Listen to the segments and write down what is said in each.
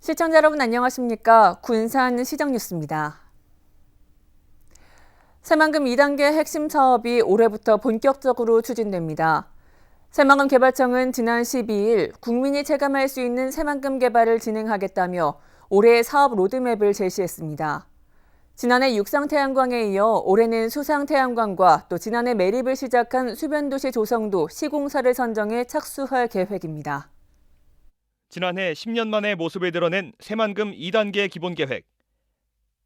시청자 여러분 안녕하십니까? 군산 시정 뉴스입니다. 새만금 2단계 핵심 사업이 올해부터 본격적으로 추진됩니다. 새만금 개발청은 지난 12일 국민이 체감할 수 있는 새만금 개발을 진행하겠다며 올해의 사업 로드맵을 제시했습니다. 지난해 육상태양광에 이어 올해는 수상태양광과 또 지난해 매립을 시작한 수변도시 조성도 시공사를 선정해 착수할 계획입니다. 지난해 10년 만에 모습을 드러낸 새만금 2단계 기본계획.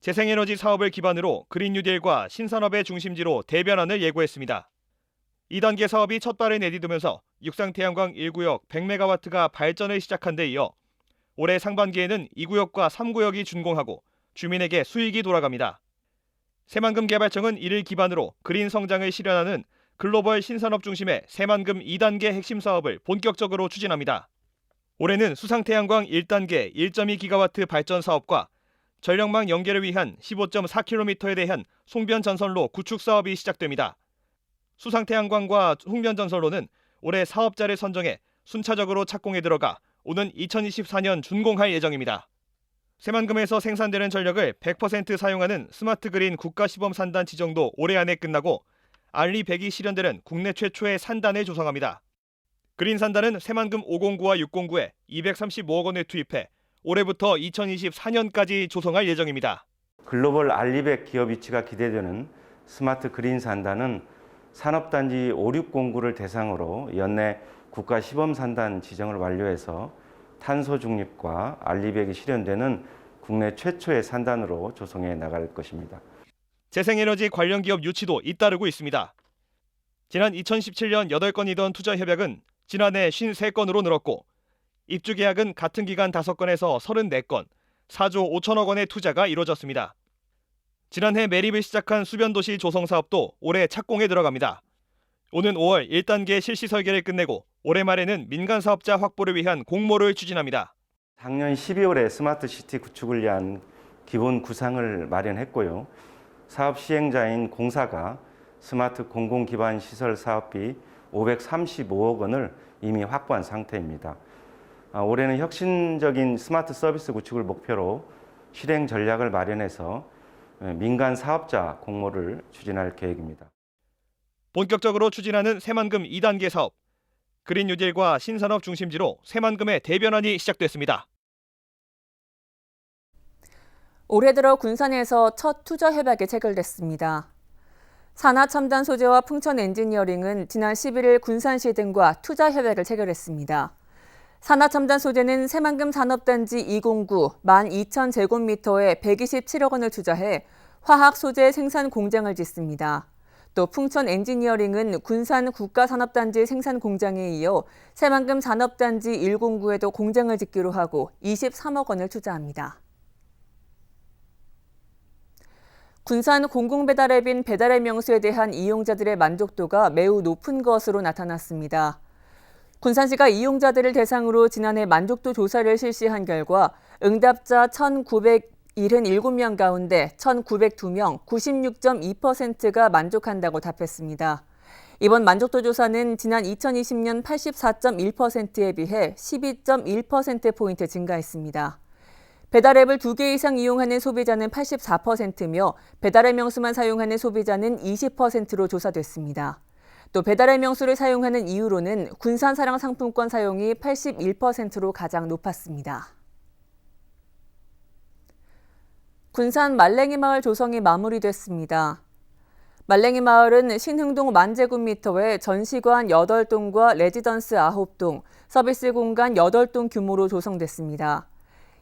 재생에너지 사업을 기반으로 그린 뉴딜과 신산업의 중심지로 대변안을 예고했습니다. 2단계 사업이 첫 발을 내디디면서 육상태양광 1구역 100메가와트가 발전을 시작한 데 이어 올해 상반기에는 2구역과 3구역이 준공하고 주민에게 수익이 돌아갑니다. 새만금 개발청은 이를 기반으로 그린 성장을 실현하는 글로벌 신산업 중심의 새만금 2단계 핵심 사업을 본격적으로 추진합니다. 올해는 수상태양광 1단계 1.2기가와트 발전 사업과 전력망 연계를 위한 15.4km에 대한 송변전선로 구축 사업이 시작됩니다. 수상태양광과 송변전선로는 올해 사업자를 선정해 순차적으로 착공에 들어가 오는 2024년 준공할 예정입니다. 새만금에서 생산되는 전력을 100% 사용하는 스마트 그린 국가시범 산단 지정도 올해 안에 끝나고 알리100이 실현되는 국내 최초의 산단을 조성합니다. 그린 산단은 새만금 509와 609에 235억 원을 투입해 올해부터 2024년까지 조성할 예정입니다. 글로벌 알리100 기업 위치가 기대되는 스마트 그린 산단은 산업단지 5609를 대상으로 연내 국가시범산단 지정을 완료해서 탄소 중립과 알리100이 실현되는 국내 최초의 산단으로 조성해 나갈 것입니다. 재생에너지 관련 기업 유치도 잇따르고 있습니다. 지난 2017년 8건이던 투자 협약은 지난해 53건으로 늘었고 입주 계약은 같은 기간 5건에서 34건, 4조 5천억 원의 투자가 이루어졌습니다. 지난해 매립을 시작한 수변도시 조성 사업도 올해 착공에 들어갑니다. 오는 5월 1단계 실시 설계를 끝내고 올해 말에는 민간 사업자 확보를 위한 공모를 추진합니다. 작년 12월에 스마트시티 구축을 위한 기본 구상을 마련했고요. 사업 시행자인 공사가 스마트 공공기반시설 사업비 535억 원을 이미 확보한 상태입니다. 올해는 혁신적인 스마트 서비스 구축을 목표로 실행 전략을 마련해서 민간 사업자 공모를 추진할 계획입니다. 본격적으로 추진하는 새만금 2단계 사업. 그린 뉴딜과 신산업 중심지로 새만금의 대변안이 시작됐습니다. 올해 들어 군산에서 첫 투자 협약이 체결됐습니다. 산하첨단 소재와 풍천 엔지니어링은 지난 11일 군산시 등과 투자 협약을 체결했습니다. 산하첨단 소재는 새만금 산업단지 209 12,000제곱미터에 127억 원을 투자해 화학 소재 생산 공장을 짓습니다. 또 풍천 엔지니어링은 군산 국가산업단지 생산 공장에 이어 새만금 산업단지 109에도 공장을 짓기로 하고 23억 원을 투자합니다. 군산 공공배달앱인 배달의 명수에 대한 이용자들의 만족도가 매우 높은 것으로 나타났습니다. 군산시가 이용자들을 대상으로 지난해 만족도 조사를 실시한 결과 응답자 1,977명 가운데 1,902명, 96.2%가 만족한다고 답했습니다. 이번 만족도 조사는 지난 2020년 84.1%에 비해 12.1%포인트 증가했습니다. 배달앱을 2개 이상 이용하는 소비자는 84%며 배달의 명수만 사용하는 소비자는 20%로 조사됐습니다. 또 배달의 명수를 사용하는 이유로는 군산사랑 상품권 사용이 81%로 가장 높았습니다. 군산 말랭이 마을 조성이 마무리됐습니다. 말랭이 마을은 신흥동 10,000제곱미터에 전시관 8동과 레지던스 9동, 서비스 공간 8동 규모로 조성됐습니다.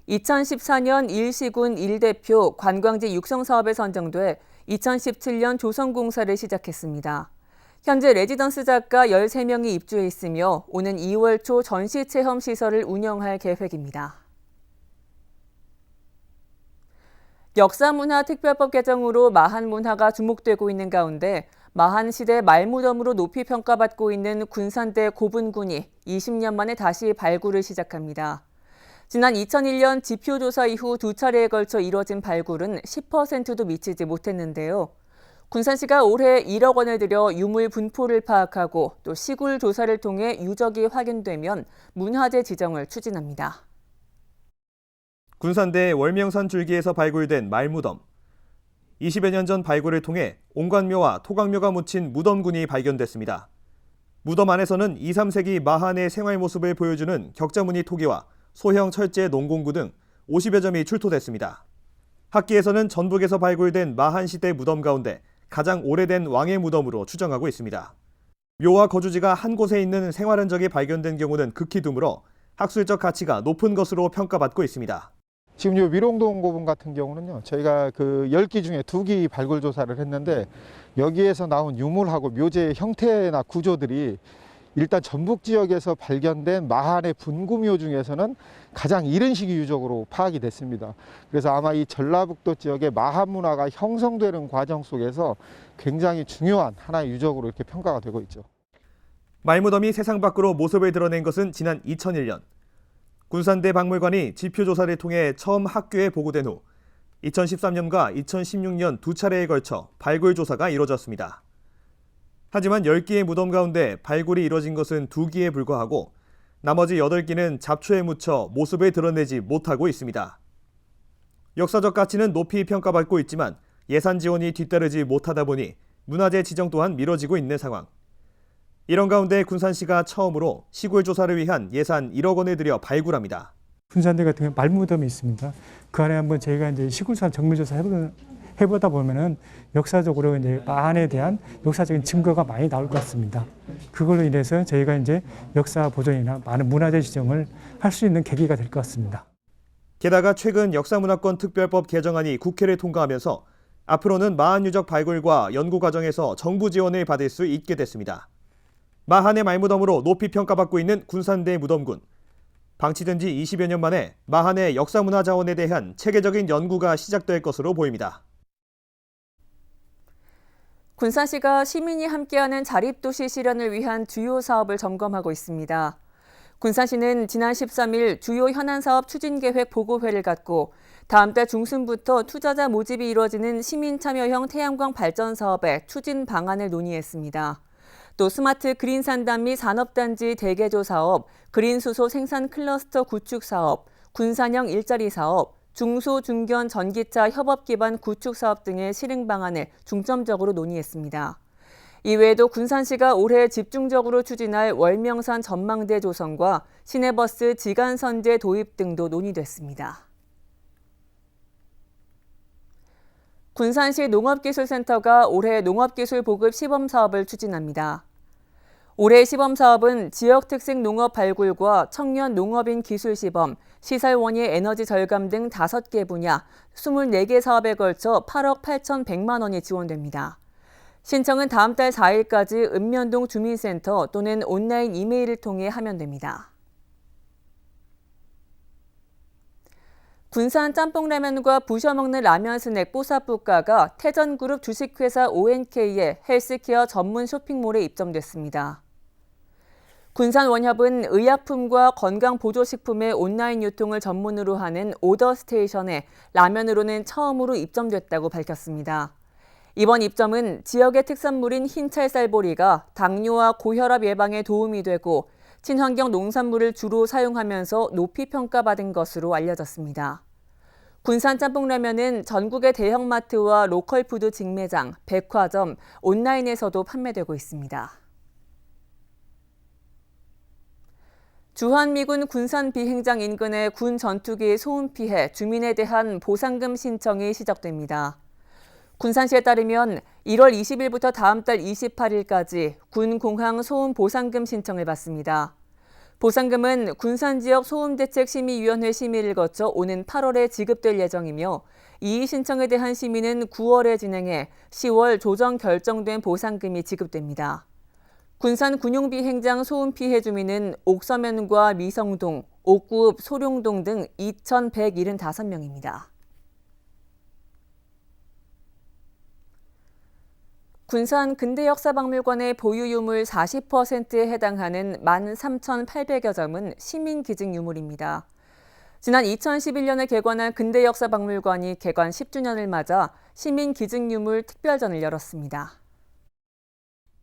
2014년 일시군 1대표 관광지 육성 사업에 선정돼 2017년 조성공사를 시작했습니다. 현재 레지던스 작가 13명이 입주해 있으며 오는 2월 초 전시체험 시설을 운영할 계획입니다. 역사문화특별법 개정으로 마한문화가 주목되고 있는 가운데 마한시대 말무덤으로 높이 평가받고 있는 군산대 고분군이 20년 만에 다시 발굴을 시작합니다. 지난 2001년 지표조사 이후 2차례에 걸쳐 이뤄진 발굴은 10%도 미치지 못했는데요. 군산시가 올해 1억 원을 들여 유물 분포를 파악하고 또 시굴 조사를 통해 유적이 확인되면 문화재 지정을 추진합니다. 군산대 월명산 줄기에서 발굴된 말무덤. 20여 년 전 발굴을 통해 옹관묘와 토각묘가 묻힌 무덤군이 발견됐습니다. 무덤 안에서는 2, 3세기 마한의 생활 모습을 보여주는 격자무늬 토기와 소형 철제 농공구 등 50여 점이 출토됐습니다. 학기에서는 전북에서 발굴된 마한 시대 무덤 가운데 가장 오래된 왕의 무덤으로 추정하고 있습니다. 묘와 거주지가 한 곳에 있는 생활 흔적이 발견된 경우는 극히 드물어 학술적 가치가 높은 것으로 평가받고 있습니다. 지금 이 미롱동 고분 같은 경우는요, 저희가 그 10기 중에 2기 발굴 조사를 했는데 여기에서 나온 유물하고 묘지의 형태나 구조들이 일단 전북 지역에서 발견된 마한의 분구묘 중에서는 가장 이른 시기 유적으로 파악이 됐습니다. 그래서 아마 이 전라북도 지역의 마한 문화가 형성되는 과정 속에서 굉장히 중요한 하나의 유적으로 이렇게 평가가 되고 있죠. 말무덤이 세상 밖으로 모습을 드러낸 것은 지난 2001년. 군산대 박물관이 지표조사를 통해 처음 학교에 보고된 후 2013년과 2016년 두 차례에 걸쳐 발굴 조사가 이루어졌습니다. 하지만 10기의 무덤 가운데 발굴이 이뤄진 것은 2기에 불과하고 나머지 8기는 잡초에 묻혀 모습을 드러내지 못하고 있습니다. 역사적 가치는 높이 평가받고 있지만 예산 지원이 뒤따르지 못하다 보니 문화재 지정 또한 미뤄지고 있는 상황. 이런 가운데 군산시가 처음으로 시골 조사를 위한 예산 1억 원을 들여 발굴합니다. 군산대 같은 경우 말무덤이 있습니다. 그 안에 한번 저희가 이제 시골사 정밀조사 해보다 보면은 역사적으로 이제 마한에 대한 역사적인 증거가 많이 나올 것 같습니다. 그걸로 인해서 저희가 이제 역사 보존이나 많은 문화재 지정을 할 수 있는 계기가 될 것 같습니다. 게다가 최근 역사문화권 특별법 개정안이 국회를 통과하면서 앞으로는 마한 유적 발굴과 연구 과정에서 정부 지원을 받을 수 있게 됐습니다. 마한의 말무덤으로 높이 평가받고 있는 군산대 무덤군. 방치된 지 20여 년 만에 마한의 역사문화 자원에 대한 체계적인 연구가 시작될 것으로 보입니다. 군산시가 시민이 함께하는 자립도시 실현을 위한 주요 사업을 점검하고 있습니다. 군산시는 지난 13일 주요 현안사업 추진계획 보고회를 갖고 다음 달 중순부터 투자자 모집이 이루어지는 시민참여형 태양광 발전 사업의 추진 방안을 논의했습니다. 또 스마트 그린 산단 및 산업단지 대개조 사업, 그린 수소 생산 클러스터 구축 사업, 군산형 일자리 사업, 중소 중견 전기차 협업 기반 구축 사업 등의 실행 방안을 중점적으로 논의했습니다. 이외에도 군산시가 올해 집중적으로 추진할 월명산 전망대 조성과 시내버스 지간선제 도입 등도 논의됐습니다. 군산시 농업기술센터가 올해 농업기술 보급 시범 사업을 추진합니다. 올해 시범 사업은 지역 특색 농업 발굴과 청년 농업인 기술 시범, 시설 원예 에너지 절감 등 5개 분야 24개 사업에 걸쳐 8억 8,100만 원이 지원됩니다. 신청은 다음 달 4일까지 읍면동 주민센터 또는 온라인 이메일을 통해 하면 됩니다. 군산 짬뽕라면과 부셔먹는 라면 스낵 뽀사뿌까가 태전그룹 주식회사 ONK의 헬스케어 전문 쇼핑몰에 입점됐습니다. 군산원협은 의약품과 건강보조식품의 온라인 유통을 전문으로 하는 오더스테이션에 라면으로는 처음으로 입점됐다고 밝혔습니다. 이번 입점은 지역의 특산물인 흰찰쌀보리가 당뇨와 고혈압 예방에 도움이 되고 친환경 농산물을 주로 사용하면서 높이 평가받은 것으로 알려졌습니다. 군산 짬뽕라면은 전국의 대형마트와 로컬푸드 직매장, 백화점, 온라인에서도 판매되고 있습니다. 주한미군 군산 비행장 인근의 군 전투기 소음 피해 주민에 대한 보상금 신청이 시작됩니다. 군산시에 따르면 1월 20일부터 다음 달 28일까지 군 공항 소음 보상금 신청을 받습니다. 보상금은 군산지역 소음대책심의위원회 심의를 거쳐 오는 8월에 지급될 예정이며 이의 신청에 대한 심의는 9월에 진행해 10월 조정 결정된 보상금이 지급됩니다. 군산 군용비행장 소음 피해 주민은 옥서면과 미성동, 옥구읍, 소룡동 등 2,175명입니다. 군산 근대역사박물관의 보유 유물 40%에 해당하는 13,800여 점은 시민기증 유물입니다. 지난 2011년에 개관한 근대역사박물관이 개관 10주년을 맞아 시민기증 유물 특별전을 열었습니다.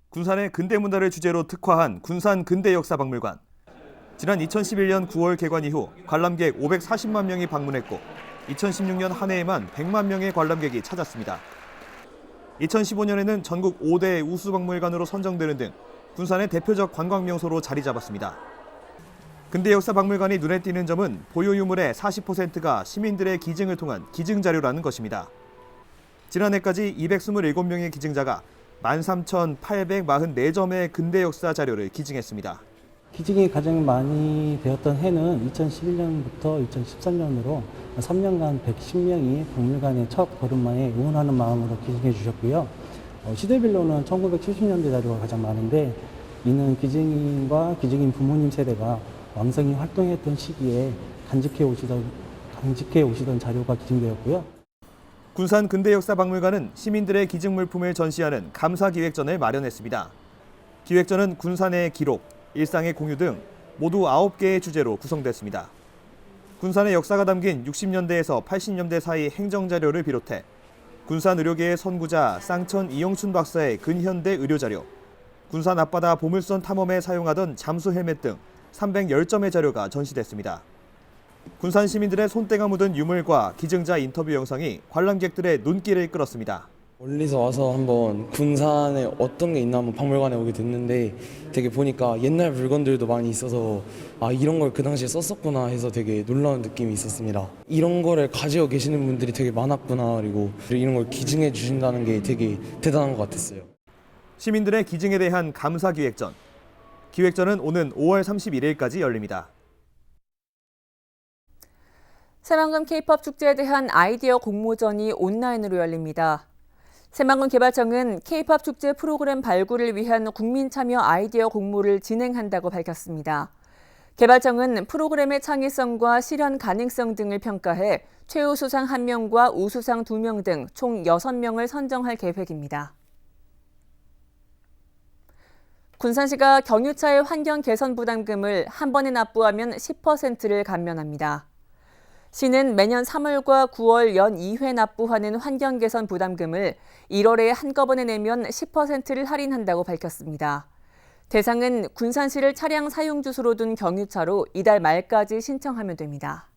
군산의 근대문화를 주제로 특화한 군산 근대역사박물관. 지난 2011년 9월 개관 이후 관람객 540만 명이 방문했고 2016년 한 해에만 100만 명의 관람객이 찾았습니다. 2015년에는 전국 5대 우수박물관으로 선정되는 등 군산의 대표적 관광 명소로 자리 잡았습니다. 근대역사박물관이 눈에 띄는 점은 보유 유물의 40%가 시민들의 기증을 통한 기증자료라는 것입니다. 지난해까지 227명의 기증자가 13,844점의 근대역사 자료를 기증했습니다. 기증이 가장 많이 되었던 해는 2011년부터 2013년으로 3년간 110명이 박물관에 첫 걸음마에 응원하는 마음으로 기증해 주셨고요. 시대별로는 1970년대 자료가 가장 많은데 이는 기증인과 기증인 부모님 세대가 왕성히 활동했던 시기에 간직해 오시던 자료가 기증되었고요. 군산 근대역사박물관은 시민들의 기증 물품을 전시하는 감사기획전을 마련했습니다. 기획전은 군산의 기록, 일상의 공유 등 모두 9개의 주제로 구성됐습니다. 군산의 역사가 담긴 60년대에서 80년대 사이 행정자료를 비롯해 군산 의료계의 선구자 쌍천 이영춘 박사의 근현대 의료자료, 군산 앞바다 보물선 탐험에 사용하던 잠수 헬멧 등 310점의 자료가 전시됐습니다. 군산 시민들의 손때가 묻은 유물과 기증자 인터뷰 영상이 관람객들의 눈길을 끌었습니다. 멀리서 와서 한번 군산에 어떤 게 있나 한번 박물관에 오게 됐는데 되게 보니까 옛날 물건들도 많이 있어서 아 이런 걸 그 당시에 썼었구나 해서 되게 놀라운 느낌이 있었습니다. 이런 거를 가지고 계시는 분들이 되게 많았구나 그리고 이런 걸 기증해 주신다는 게 되게 대단한 것 같았어요. 시민들의 기증에 대한 감사기획전. 기획전은 오는 5월 31일까지 열립니다. 새만금 K-POP 축제에 대한 아이디어 공모전이 온라인으로 열립니다. 새만금 개발청은 K-POP 축제 프로그램 발굴을 위한 국민 참여 아이디어 공모를 진행한다고 밝혔습니다. 개발청은 프로그램의 창의성과 실현 가능성 등을 평가해 최우수상 1명과 우수상 2명 등 총 6명을 선정할 계획입니다. 군산시가 경유차의 환경 개선 부담금을 한 번에 납부하면 10%를 감면합니다. 시는 매년 3월과 9월 연 2회 납부하는 환경 개선 부담금을 1월에 한꺼번에 내면 10%를 할인한다고 밝혔습니다. 대상은 군산시를 차량 사용 주소로 둔 경유차로 이달 말까지 신청하면 됩니다.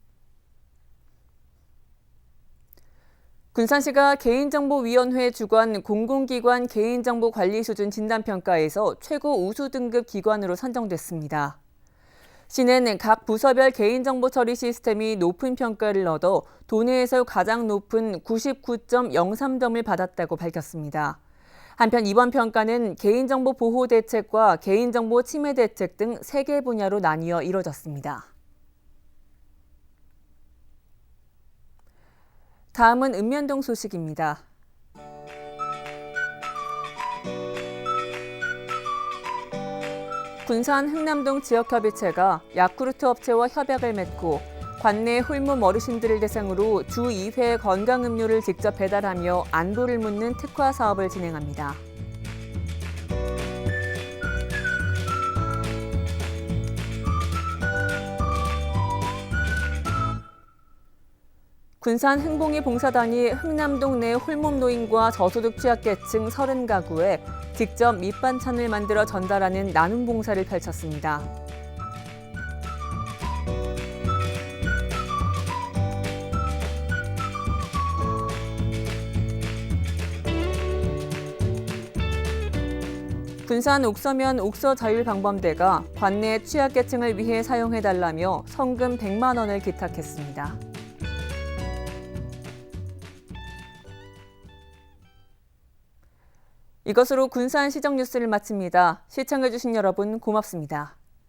군산시가 개인정보위원회 주관 공공기관 개인정보관리 수준 진단평가에서 최고 우수 등급 기관으로 선정됐습니다. 시는 각 부서별 개인정보 처리 시스템이 높은 평가를 얻어 도내에서 가장 높은 99.03점을 받았다고 밝혔습니다. 한편 이번 평가는 개인정보 보호 대책과 개인정보 침해 대책 등 3개 분야로 나뉘어 이뤄졌습니다. 다음은 읍면동 소식입니다. 군산 흥남동 지역협의체가 야쿠르트 업체와 협약을 맺고 관내 홀몸 어르신들을 대상으로 주 2회 건강음료를 직접 배달하며 안부를 묻는 특화 사업을 진행합니다. 군산 흥봉이 봉사단이 흥남동 내 홀몸 노인과 저소득 취약계층 30가구에 직접 밑반찬을 만들어 전달하는 나눔 봉사를 펼쳤습니다. 군산 옥서면 옥서자율방범대가 관내 취약계층을 위해 사용해달라며 성금 100만 원을 기탁했습니다. 이것으로 군산 시정 뉴스를 마칩니다. 시청해주신 여러분 고맙습니다.